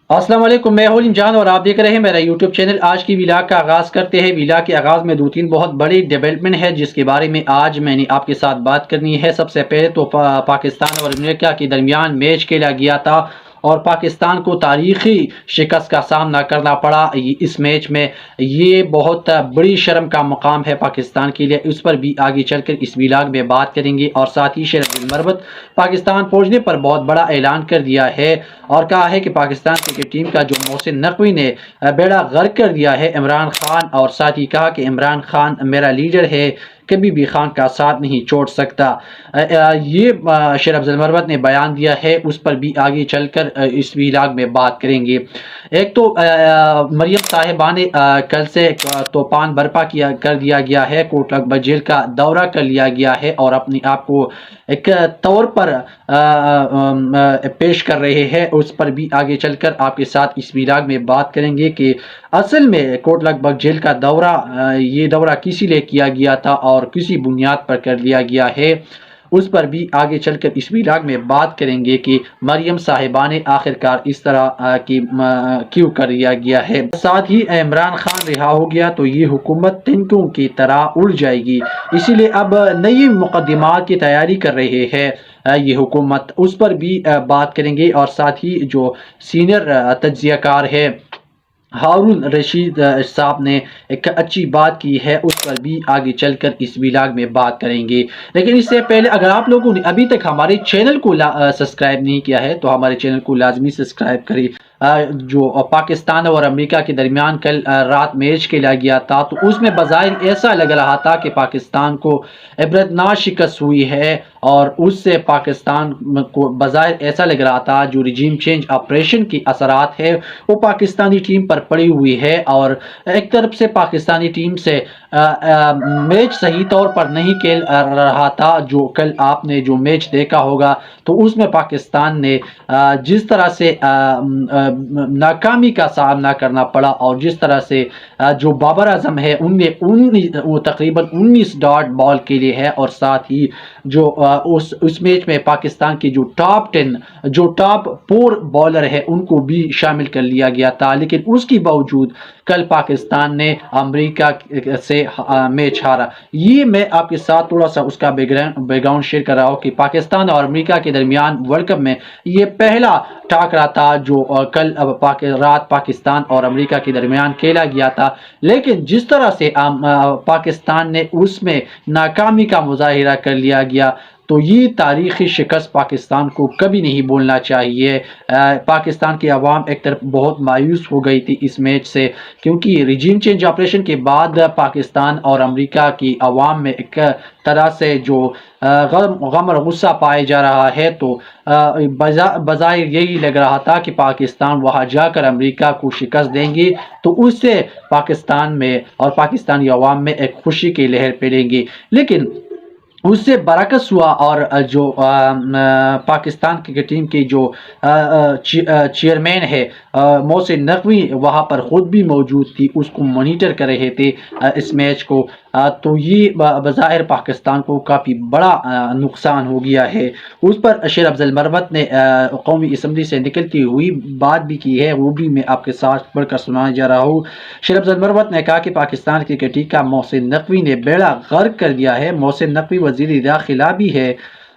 السلام علیکم، میں ہوں جان اور آپ دیکھ رہے ہیں میرا یوٹیوب چینل۔ آج کی ویلاگ کا آغاز کرتے ہیں۔ ویلاگ کے آغاز میں دو تین بہت بڑی ڈیولپمنٹ ہے جس کے بارے میں آج میں نے آپ کے ساتھ بات کرنی ہے۔ سب سے پہلے تو پاکستان اور امریکہ کے درمیان میچ کھیلا گیا تھا اور پاکستان کو تاریخی شکست کا سامنا کرنا پڑا اس میچ میں۔ یہ بہت بڑی شرم کا مقام ہے پاکستان کے لیے، اس پر بھی آگے چل کر اس ویلاگ میں بات کریں گے۔ اور ساتھ ہی شیر عبد المربت پاکستان پہنچنے پر بہت بڑا اعلان کر دیا ہے اور کہا ہے کہ پاکستان کرکٹ ٹیم کا جو محسن نقوی نے بیڑا غرق کر دیا ہے عمران خان، اور ساتھ ہی کہا کہ عمران خان میرا لیڈر ہے، کبھی بھی خان کا ساتھ نہیں چھوڑ سکتا۔ یہ شیر عبد المربت نے بیان دیا ہے، اس پر بھی آگے چل کر اس ویلاگ میں بات کریں گے۔ ایک تو مریم صاحبہ نے کل سے توپان برپا کر دیا گیا ہے، کوٹ اکبر جیل کا دورہ کر لیا گیا ہے اور اپنے آپ کو ایک طور پر پیش کر رہے ہیں۔ اس پر بھی آگے چل کر آپ کے ساتھ اس ویلاگ میں بات کریں گے کہ اصل میں کوٹ اکبر جیل کا دورہ یہ دورہ کسی لیے کیا گیا تھا اور کسی بنیاد پر کر لیا گیا ہے، اس پر بھی آگے چل کر اس ویلاگ میں بات کریں گے کہ مریم صاحبہ نے آخرکار اس طرح کی کیوں کر دیا گیا ہے۔ ساتھ ہی عمران خان رہا ہو گیا تو یہ حکومت تنکوں کی طرح اڑ جائے گی، اسی لیے اب نئی مقدمات کی تیاری کر رہے ہیں یہ حکومت، اس پر بھی بات کریں گے۔ اور ساتھ ہی جو سینئر تجزیہ کار ہے ہارون رشید صاحب نے ایک اچھی بات کی ہے، اس پر بھی آگے چل کر اس ویلاگ میں بات کریں گے۔ لیکن اس سے پہلے اگر آپ لوگوں نے ابھی تک ہمارے چینل کو سبسکرائب نہیں کیا ہے تو ہمارے چینل کو لازمی سبسکرائب کریں۔ جو پاکستان اور امریکہ کے درمیان کل رات میچ کھیلا گیا تھا تو اس میں بظاہر ایسا لگ رہا تھا کہ پاکستان کو عبرتناک شکست ہوئی ہے، اور اس سے پاکستان کو بظاہر ایسا لگ رہا تھا جو رجیم چینج آپریشن کی اثرات ہے وہ پاکستانی ٹیم پر پڑی ہوئی ہے، اور ایک طرف سے پاکستانی ٹیم سے میچ صحیح طور پر نہیں کھیل رہا تھا۔ جو کل آپ نے جو میچ دیکھا ہوگا تو اس میں پاکستان نے جس طرح سے ناکامی کا سامنا کرنا پڑا، اور جس طرح سے جو بابر اعظم ہے ان نے تقریباً 19 ڈاٹ بال کے لیے ہے، اور ساتھ ہی جو اس میچ میں پاکستان کی جو ٹاپ 10 جو ٹاپ 4 بالر ہے ان کو بھی شامل کر لیا گیا تھا، لیکن اس کی باوجود کل پاکستان نے امریکہ سے میچ ہارا۔ یہ میں آپ کے ساتھ تھوڑا سا اس کا بیک گراؤنڈ شیئر کر رہا ہوں کہ پاکستان اور امریکہ کے درمیان ورلڈ کپ میں یہ پہلا ٹاکرا تھا جو کل رات پاکستان اور امریکہ کے درمیان کھیلا گیا تھا، لیکن جس طرح سے پاکستان نے اس میں ناکامی کا مظاہرہ کر لیا گیا تو یہ تاریخی شکست پاکستان کو کبھی نہیں بولنا چاہیے۔ پاکستان کی عوام ایک طرف بہت مایوس ہو گئی تھی اس میچ سے، کیونکہ رجیم چینج آپریشن کے بعد پاکستان اور امریکہ کی عوام میں ایک طرح سے جو غم اور غصہ پائے جا رہا ہے، تو بظاہر یہی لگ رہا تھا کہ پاکستان وہاں جا کر امریکہ کو شکست دیں گے تو اس سے پاکستان میں اور پاکستانی عوام میں ایک خوشی کی لہر پھیلے گی، لیکن اس سے برعکس ہوا، اور جو پاکستان کرکٹ ٹیم کی جو چیئرمین ہے محسن نقوی وہاں پر خود بھی موجود تھی، اس کو مانیٹر کر رہے تھے اس میچ کو، تو یہ بظاہر پاکستان کو کافی بڑا نقصان ہو گیا ہے۔ اس پر شیر عبد المربت نے قومی اسمبلی سے نکلتی ہوئی بات بھی کی ہے، وہ بھی میں آپ کے ساتھ پڑھ کر سنانے جا رہا ہوں۔ شیر عبد المربت نے کہا کہ پاکستان کرکٹ ٹیم کا محسن نقوی نے بیڑا غرق کر دیا ہے۔ محسن نقوی وزیر داخلہ بھی ہے،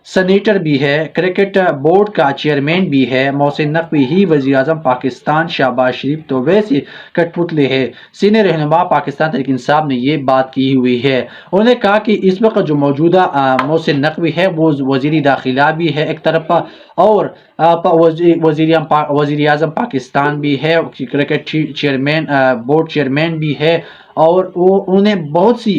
سینیٹر بھی ہے، کرکٹ بورڈ کا چیئرمین بھی ہے۔ محسن نقوی ہی وزیر اعظم پاکستان شہباز شریف تو ویسے کٹ پتلے ہے۔ سینئر رہنما پاکستان تحریک انصاف نے یہ بات کی ہوئی ہے۔ انہوں نے کہا کہ اس وقت جو موجودہ محسن نقوی ہے وہ وزیر داخلہ بھی ہے ایک طرف، اور وزیر اعظم پاکستان بھی ہے، کرکٹ چیئرمین بورڈ چیئرمین بھی ہے، اور انہیں بہت سی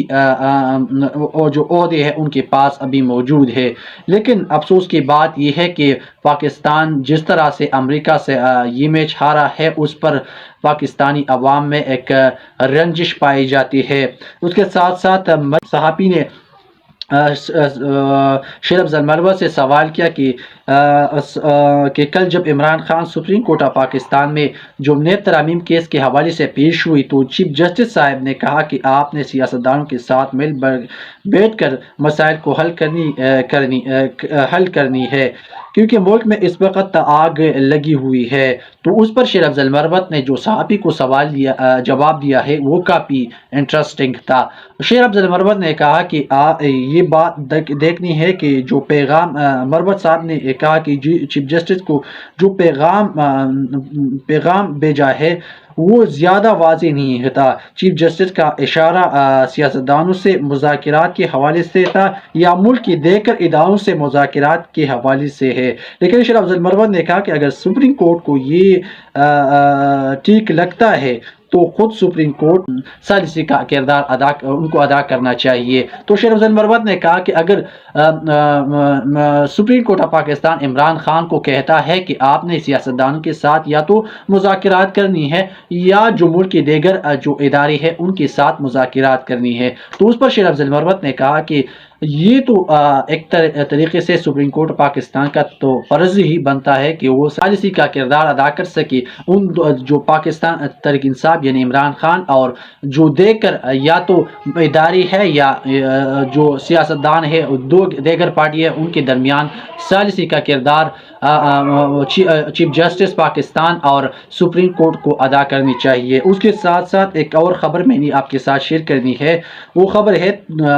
جو عہدے ہیں ان کے پاس ابھی موجود ہے۔ لیکن افسوس کی بات یہ ہے کہ پاکستان جس طرح سے امریکہ سے یہ میچ ہارا ہے اس پر پاکستانی عوام میں ایک رنجش پائی جاتی ہے۔ اس کے ساتھ ساتھ صحافی نے شیر عبد المربت سے سوال کیا کہ کہ کل جب Imran Khan supreme Court of Pakistan میں جرائم ترامیم کیس کے حوالے سے پیش ہوئی تو چیف جسٹس صاحب نے کہا کہ آپ نے سیاستدانوں کے ساتھ مل بیٹھ کر مسائل کو حل کرنی ہے، کیونکہ ملک میں اس وقت آگ لگی ہوئی ہے۔ تو اس پر شیر افضل مربت نے جو صحافی کو جواب دیا ہے وہ کافی انٹرسٹنگ تھا۔ شیر افضل مربت نے کہا کہ یہ بات دیکھنی ہے کہ جو پیغام مربت صاحب نے کہا کہ چیف جسٹس کو جو پیغام بھیجا ہے وہ زیادہ واضح نہیں ہوتا۔ چیف جسٹس کا اشارہ سیاستدانوں سے مذاکرات کے حوالے سے تھا یا ملک کے دیگر اداروں سے مذاکرات کے حوالے سے ہے، لیکن شیر افضل مربت نے کہا کہ اگر سپریم کورٹ کو یہ ٹھیک لگتا ہے تو خود سپریم کورٹ ثالثی کا کردار ان کو ادا کرنا چاہیے۔ تو شیر افضل مربت نے کہا کہ اگر supreme Court of Pakistan Imran Khan کو کہتا ہے کہ آپ نے سیاستدانوں کے ساتھ یا تو مذاکرات کرنی ہے یا جو ملک کے دیگر جو ادارے ہیں ان کے ساتھ مذاکرات کرنی ہے، تو اس پر شیر افضل مربت نے کہا کہ یہ تو ایک طریقے سے سپریم کورٹ پاکستان کا تو فرض ہی بنتا ہے کہ وہ ثالثی کا کردار ادا کر سکے۔ ان جو پاکستان تحریک انصاف یعنی عمران خان اور جو دیگر یا تو ادارے ہے یا جو سیاستدان ہے دیگر پارٹی ہے ان کے درمیان ثالثی کا کردار چیف جسٹس پاکستان اور سپریم کورٹ کو ادا کرنی چاہیے۔ اس کے ساتھ ساتھ ایک اور خبر میں نے آپ کے ساتھ شیئر کرنی ہے، وہ خبر ہے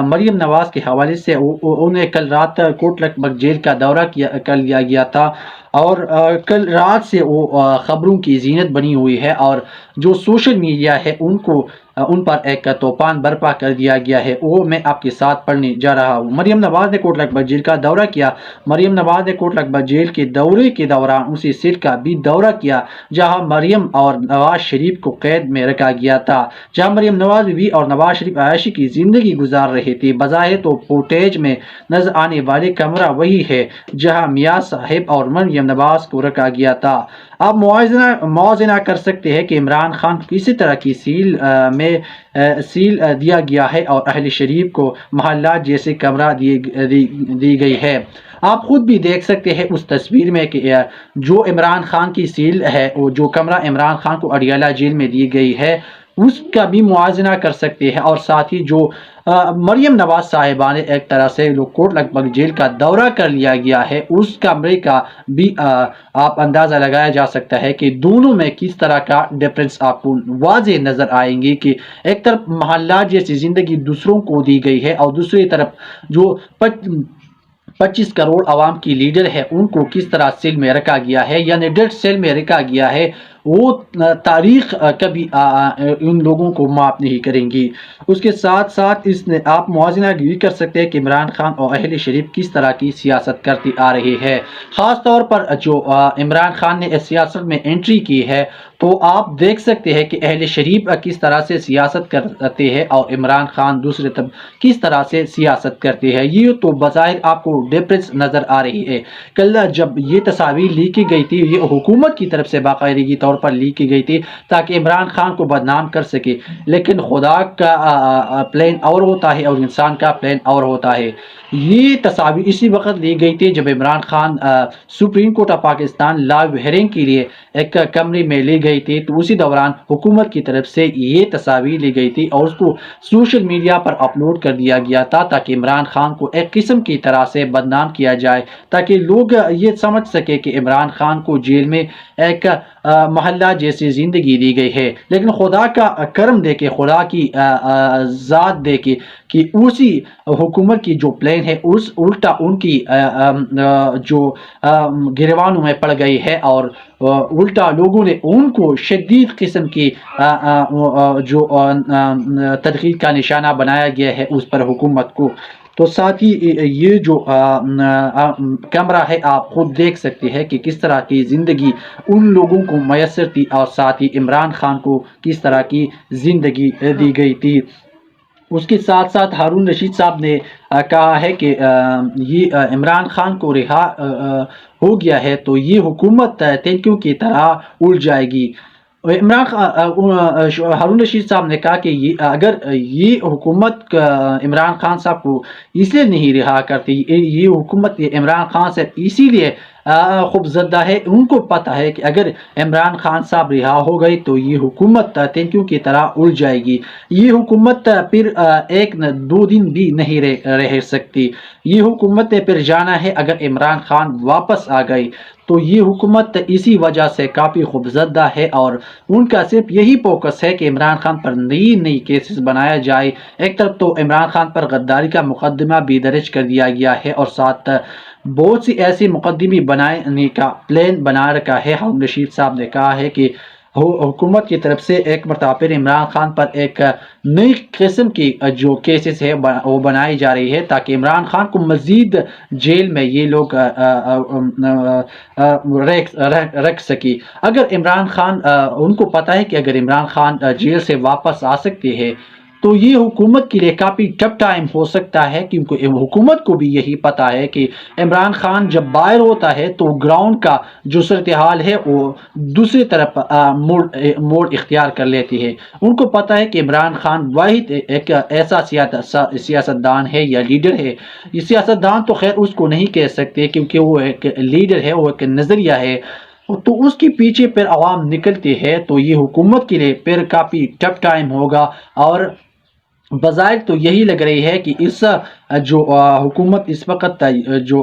مریم نواز کے حوالے سے۔ انہیں کل رات کوٹ لکھپت جیل کا دورہ کر لیا گیا تھا اور کل رات سے وہ خبروں کی زینت بنی ہوئی ہے اور جو سوشل میڈیا ہے ان پر ایک طوفان برپا کر دیا گیا ہے، وہ میں آپ کے ساتھ پڑھنے جا رہا ہوں۔ مریم نواز نے کوٹ لکھپت جیل کا دورہ کیا۔ مریم نواز نے کوٹ لکھپت جیل کے دورے کے دوران اسی سیل کا بھی دورہ کیا جہاں مریم اور نواز شریف کو قید میں رکھا گیا تھا، جہاں مریم نواز بھی اور نواز شریف عیاشی کی زندگی گزار رہے تھے۔ بظاہر تو فوٹیج میں نظر آنے والے کمرہ وہی ہے جہاں میاں صاحب اور مریم نواز کو رکھا گیا تھا۔ آپ موازنہ کر سکتے ہیں کہ عمران خان کو کسی طرح کی سیل دیا گیا ہے اور اہل شریف کو محلات جیسے کمرہ دی گئی ہے۔ آپ خود بھی دیکھ سکتے ہیں اس تصویر میں کہ جو عمران خان کی سیل ہے، جو کمرہ عمران خان کو اڈیالہ جیل میں دی گئی ہے اس کا بھی موازنہ کر سکتے ہیں، اور ساتھ ہی جو مریم نواز صاحبہ نے ایک طرح سے کوٹ لکھپت جیل کا دورہ کر لیا گیا ہے اس کمرے کا بھی آپ اندازہ لگایا جا سکتا ہے کہ دونوں میں کس طرح کا ڈفرنس آپ کو واضح نظر آئیں گی کہ ایک طرف محلات جیسی زندگی دوسروں کو دی گئی ہے اور دوسری طرف جو 25 کروڑ عوام کی لیڈر ہے ان کو کس طرح سیل میں رکھا گیا ہے، یعنی ڈیڈ سیل میں رکھا گیا ہے۔ وہ تاریخ کبھی ان لوگوں کو معاف نہیں کریں گی۔ اس کے ساتھ ساتھ آپ موازنہ بھی کر سکتے ہیں کہ عمران خان اور اہل شریف کس طرح کی سیاست کرتی آ رہی ہے، خاص طور پر جو عمران خان نے اس سیاست میں انٹری کی ہے تو آپ دیکھ سکتے ہیں کہ اہل شریف کس طرح سے سیاست کرتے ہیں اور عمران خان دوسرے طرف کس طرح سے سیاست کرتے ہیں۔ یہ تو بظاہر آپ کو ڈفرنس نظر آ رہی ہے۔ کل جب یہ تصاویر لی کی گئی تھی یہ حکومت کی طرف سے باقاعدگی طور پر لی کی گئی تھی تاکہ عمران خان کو بدنام کر سکے، لیکن خدا کا پلان اور ہوتا ہے اور انسان کا پلان اور ہوتا ہے۔ یہ تصاویر اسی وقت لی گئی تھی جب Imran Khan supreme Court of Pakistan live hearing کے لیے ایک کمرے میں لی گئی تھی، تو اسی دوران حکومت کی طرف سے یہ تصاویر لی گئی تھی اور اس کو سوشل میڈیا پر اپلوڈ کر دیا گیا تھا تاکہ عمران خان کو ایک قسم کی طرح سے بدنام کیا جائے، تاکہ لوگ یہ سمجھ سکے کہ عمران خان کو جیل میں ایک محلہ جیسی زندگی دی گئی ہے۔ لیکن خدا کا کرم دے کے، خدا کی ذات دے کے کہ اسی حکومت کی جو پلان ہے اس الٹا ان کی جو گریبانوں میں پڑ گئی ہے اور الٹا لوگوں نے ان کو شدید قسم کی جو تنقید کا نشانہ بنایا گیا ہے اس پر حکومت کو۔ تو ساتھ ہی یہ جو کیمرہ ہے آپ خود دیکھ سکتے ہیں کہ کس طرح کی زندگی ان لوگوں کو میسر تھی اور ساتھ ہی عمران خان کو کس طرح کی زندگی دی گئی تھی۔ اس کے ساتھ ساتھ ہارون رشید صاحب نے کہا ہے کہ یہ عمران خان کو رہا ہو گیا ہے تو یہ حکومت تینکیوں کی طرح الٹ جائے گی۔ ہارون رشید صاحب نے کہا کہ اگر یہ حکومت عمران خان صاحب کو اس لیے نہیں رہا کرتی، یہ حکومت عمران خان سے اسی لیے خوفزدہ ہے، ان کو پتہ ہے کہ اگر عمران خان صاحب رہا ہو گئے تو یہ حکومت تینکیوں کی طرح اڑ جائے گی، یہ حکومت پھر ایک نہ دو دن بھی نہیں رہ سکتی، یہ حکومت نے پھر جانا ہے اگر عمران خان واپس آ گئے تو یہ حکومت اسی وجہ سے کافی خوفزدہ ہے، اور ان کا صرف یہی فوکس ہے کہ عمران خان پر نئی کیسز بنایا جائے۔ ایک طرف تو عمران خان پر غداری کا مقدمہ بھی درج کر دیا گیا ہے اور ساتھ بہت سی ایسی مقدمے بنانے کا پلان بنا رکھا ہے۔ ہارون رشید صاحب نے کہا ہے کہ حکومت کی طرف سے ایک مرتبہ پھر عمران خان پر ایک نئی قسم کی جو کیسز ہے وہ بنائی جا رہی ہے تاکہ عمران خان کو مزید جیل میں یہ لوگ رکھ سکی۔ اگر عمران خان ان کو پتہ ہے کہ اگر عمران خان جیل سے واپس آ سکتے ہیں تو یہ حکومت کے لیے کافی ٹف ٹائم ہو سکتا ہے، کیونکہ حکومت کو بھی یہی پتہ ہے کہ عمران خان جب باہر ہوتا ہے تو گراؤنڈ کا جو صورتحال ہے وہ دوسری طرف موڑ اختیار کر لیتی ہے۔ ان کو پتہ ہے کہ عمران خان واحد ایک ایسا سیاست دان ہے یا لیڈر ہے، یہ سیاست دان تو خیر اس کو نہیں کہہ سکتے کیونکہ وہ ایک لیڈر ہے، وہ ایک نظریہ ہے، تو اس کے پیچھے پھر عوام نکلتے ہیں، تو یہ حکومت کے لیے پھر کافی ٹف ٹائم ہوگا۔ اور بظاہر تو یہی لگ رہی ہے کہ اس جو حکومت اس وقت جو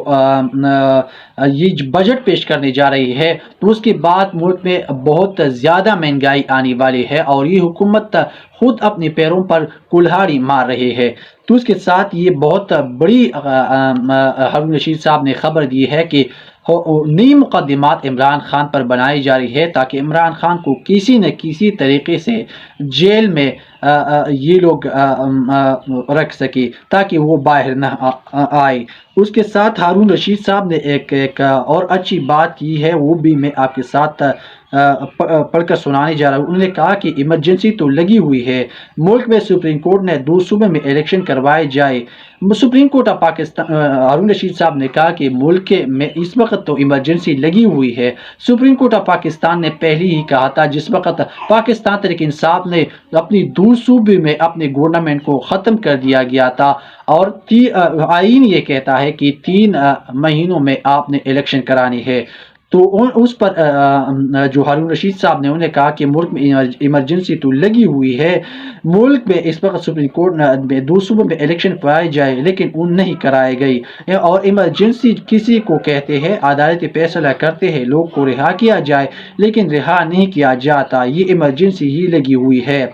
یہ بجٹ پیش کرنے جا رہی ہے تو اس کے بعد ملک میں بہت زیادہ مہنگائی آنے والی ہے اور یہ حکومت خود اپنے پیروں پر کلہاڑی مار رہی ہے۔ تو اس کے ساتھ یہ بہت بڑی ہارون رشید صاحب نے خبر دی ہے کہ نئی مقدمات عمران خان پر بنائی جا رہی ہے تاکہ عمران خان کو کسی نہ کسی طریقے سے جیل میں یہ لوگ رکھ سکے تاکہ وہ باہر نہ آئے۔ اس کے ساتھ ہارون رشید صاحب نے ایک اور اچھی بات کی ہے، وہ بھی میں آپ کے ساتھ پڑھ کر سنانے جا رہا ہوں۔ انہوں نے کہا کہ ایمرجنسی تو لگی ہوئی ہے، ملک میں سپریم کورٹ نے 2 صوبے میں الیکشن کروائے جائے۔ Supreme Court of Pakistan, Haroon Rashid صاحب نے کہا کہ ملک میں اس وقت تو ایمرجنسی لگی ہوئی ہے۔ سپریم کورٹ آف پاکستان نے پہلے ہی کہا تھا جس وقت پاکستان تحریک انصاف نے اپنی 2 صوبے میں اپنے گورنمنٹ کو ختم کر دیا گیا تھا اور آئین یہ کہتا ہے کہ 3 مہینوں میں آپ نے الیکشن کرانی ہے، تو اس پر جو ہارون رشید صاحب نے انہوں نے کہا کہ ملک میں ایمرجنسی تو لگی ہوئی ہے، ملک میں اس وقت سپریم کورٹ میں 2 صوبوں میں الیکشن کرائے جائے لیکن ان نہیں کرائے گئی، اور ایمرجنسی کسی کو کہتے ہیں عدالتی فیصلہ کرتے ہیں لوگ کو رہا کیا جائے لیکن رہا نہیں کیا جاتا، یہ ایمرجنسی ہی لگی ہوئی ہے۔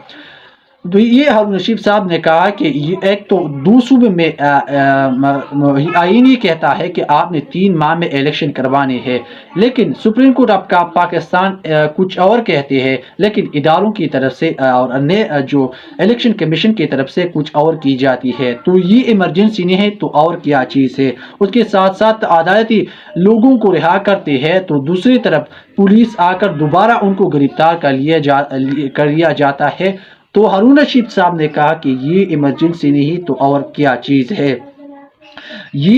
تو یہ ہارون رشید صاحب نے کہا کہ ایک تو 2 صوبے میں آئین یہ کہتا ہے کہ آپ نے 3 ماہ میں الیکشن کروانے ہیں، لیکن سپریم کورٹ آف پاکستان کچھ اور کہتے ہیں لیکن اداروں کی طرف سے اور جو الیکشن کمیشن کی طرف سے کچھ اور کی جاتی ہے، تو یہ ایمرجنسی نہیں ہے تو اور کیا چیز ہے۔ اس کے ساتھ ساتھ عدالتی لوگوں کو رہا کرتے ہیں تو دوسری طرف پولیس آ کر دوبارہ ان کو گرفتار کر لیا جاتا ہے، تو ہارون رشید صاحب نے کہا کہ یہ ایمرجنسی نہیں تو اور کیا چیز ہے۔ یہ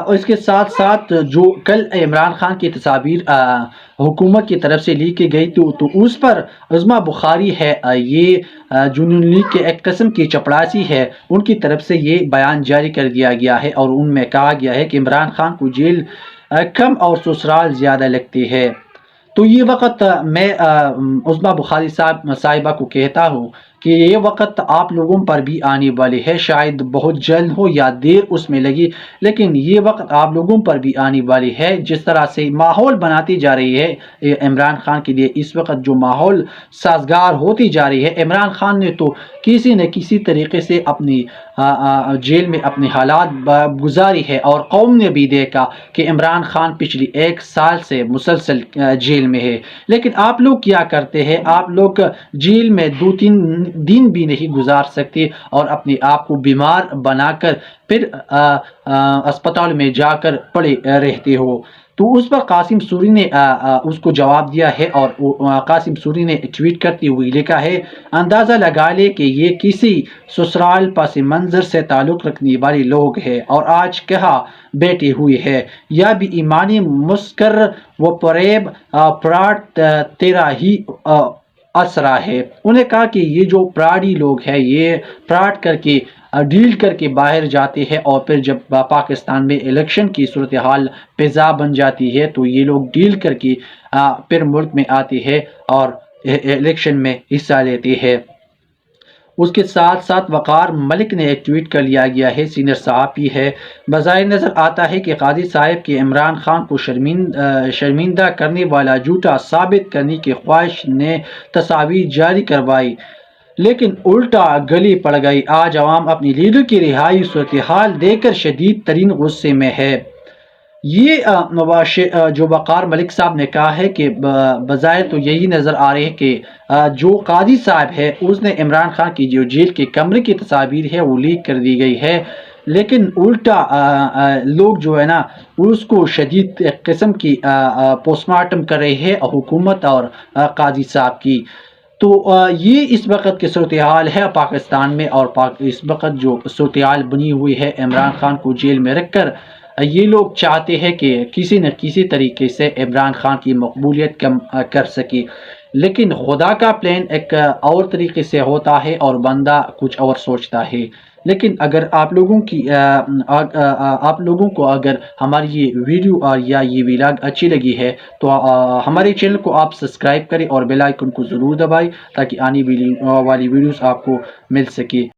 اس کے ساتھ ساتھ جو کل عمران خان کی تصاویر حکومت کی طرف سے لی کی گئی تو اس پر عظمیٰ بخاری ہے، یہ جنون لیگ کے ایک قسم کی چپڑاسی ہے، ان کی طرف سے یہ بیان جاری کر دیا گیا ہے اور ان میں کہا گیا ہے کہ عمران خان کو جیل کم اور سسرال زیادہ لگتی ہے۔ تو یہ وقت میں عظمیٰ بخاری صاحبہ کو کہتا ہوں کہ یہ وقت آپ لوگوں پر بھی آنے والے ہے، شاید بہت جلد ہو یا دیر اس میں لگی لیکن یہ وقت آپ لوگوں پر بھی آنے والی ہے۔ جس طرح سے ماحول بناتی جا رہی ہے عمران خان کے لیے، اس وقت جو ماحول سازگار ہوتی جا رہی ہے، عمران خان نے تو کسی نہ کسی طریقے سے اپنی جیل میں اپنے حالات گزاری ہے اور قوم نے بھی دیکھا کہ عمران خان پچھلی 1 سال سے مسلسل جیل میں ہے، لیکن آپ لوگ کیا کرتے ہیں، آپ لوگ جیل میں 2-3 دن بھی نہیں گزار سکتے اور اپنے آپ کو بیمار بنا کر پھر اسپتال میں جا کر پڑے رہتے ہو۔ تو اس پر قاسم سوری نے اس کو جواب دیا ہے اور قاسم سوری نے ٹویٹ کرتے ہوئے لکھا ہے، اندازہ لگا لے کہ یہ کسی سسرال پس منظر سے تعلق رکھنے والے لوگ ہیں اور آج کہاں بیٹھے ہوئے ہیں، یا بھی ایمانی مسکر و فریب فراڈ تیرا ہی اسرا ہے۔ انہیں کہا کہ یہ جو پراڈی لوگ ہیں یہ پراڈ کر کے ڈیل کر کے باہر جاتے ہیں، اور پھر جب پاکستان میں الیکشن کی صورتحال فضا بن جاتی ہے تو یہ لوگ ڈیل کر کے پھر ملک میں آتے ہیں اور الیکشن میں حصہ لیتے ہیں۔ اس کے ساتھ ساتھ وقار ملک نے ایک ٹویٹ کر لیا گیا ہے، سینئر صحافی ہے۔ بظاہر نظر آتا ہے کہ قاضی صاحب کے عمران خان کو شرمندہ کرنے والا جھوٹا ثابت کرنے کی خواہش نے تصاویر جاری کروائی، لیکن الٹا گلی پڑ گئی۔ آج عوام اپنی لیڈر کی رہائی صورتحال دیکھ کر شدید ترین غصے میں ہے۔ یہ جو وقار ملک صاحب نے کہا ہے کہ بظاہر تو یہی نظر آ رہے ہے کہ جو قاضی صاحب ہے اس نے عمران خان کی جو جیل کے کمرے کی تصاویر ہے وہ لیک کر دی گئی ہے، لیکن الٹا لوگ جو ہے نا اس کو شدید قسم کی پوسٹ مارٹم کر رہے ہیں حکومت اور قاضی صاحب کی۔ تو یہ اس وقت کی صورتحال ہے پاکستان میں، اور اس وقت جو صورتحال بنی ہوئی ہے عمران خان کو جیل میں رکھ کر، یہ لوگ چاہتے ہیں کہ کسی نہ کسی طریقے سے عمران خان کی مقبولیت کم کر سکے، لیکن خدا کا پلان ایک اور طریقے سے ہوتا ہے اور بندہ کچھ اور سوچتا ہے۔ لیکن اگر آپ لوگوں کو اگر ہماری یہ ویڈیو اور یا یہ ویلاگ اچھی لگی ہے تو ہمارے چینل کو آپ سبسکرائب کریں اور بیل آئیکن کو ضرور دبائیں تاکہ آنے والی ویڈیوز آپ کو مل سکے۔